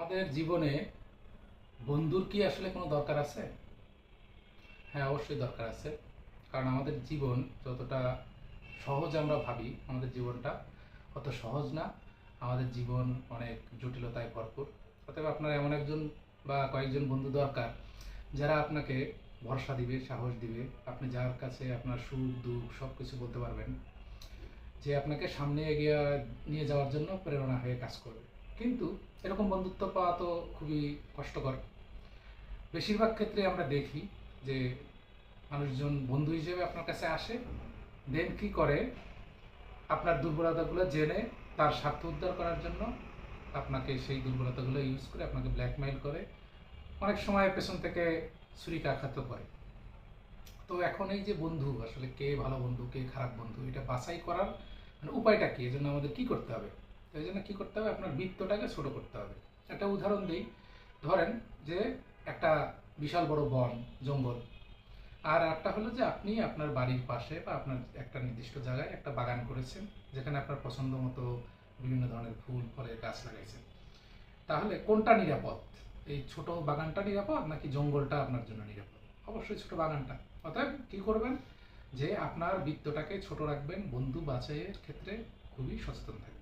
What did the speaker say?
আমাদের জীবনে বন্ধুর কি আসলে কোনো দরকার আছে? হ্যাঁ, অবশ্যই দরকার আছে। কারণ আমাদের জীবন যতটা সহজ আমরা ভাবি, আমাদের জীবনটা অত সহজ না। আমাদের জীবন অনেক জটিলতায় ভরপুর। অতএব আপনার এমন একজন বা কয়েকজন বন্ধু দরকার যারা আপনাকে ভরসা দিবে, সাহস দিবে। আপনি যার কাছে আপনার সুখ দুঃখ সব কিছু বলতে পারবেন, যে আপনাকে সামনে এগিয়ে নিয়ে যাওয়ার জন্য প্রেরণা হয়ে কাজ করবে। কিন্তু এরকম বন্ধুত্ব পাওয়া তো খুবই কষ্টকর। বেশিরভাগ ক্ষেত্রে আমরা দেখি যে মানুষজন বন্ধু হিসেবে আপনার কাছে আসে, দেন কি করে আপনার দুর্বলতাগুলো জেনে তার স্বার্থ উদ্ধার করার জন্য আপনাকে সেই দুর্বলতাগুলো ইউজ করে আপনাকে ব্ল্যাকমেইল করে, অনেক সময় পেছন থেকে ছুরিকাঘাতও করে। তো এখন এই যে বন্ধু আসলে কে ভালো বন্ধু কে খারাপ বন্ধু এটা বাছাই করার মানে উপায়টা কি, এই জন্য আমাদের কি করতে হবে? তো এই জন্য কি করতে হবে, আপনার বৃত্তটাকে ছোট করতে হবে। একটা উদাহরণ দিই। ধরেন যে একটা বিশাল বড় বন, জঙ্গল, আর একটা হলো যে আপনি আপনার বাড়ির পাশে বা আপনার একটা নির্দিষ্ট জায়গায় একটা বাগান করেছেন, যেখানে আপনার পছন্দ মতো বিভিন্ন ধরনের ফুল ফলের গাছ লাগাইছেন। তাহলে কোনটা নিরাপদ? এই ছোট বাগানটা নিরাপদ নাকি জঙ্গলটা আপনার জন্য নিরাপদ? অবশ্যই ছোট বাগানটা। অতএব কি করবেন, যে আপনার বৃত্তটাকে ছোট রাখবেন, বন্ধু বাছাইয়ের ক্ষেত্রে খুবই সচেতন থাকবেন।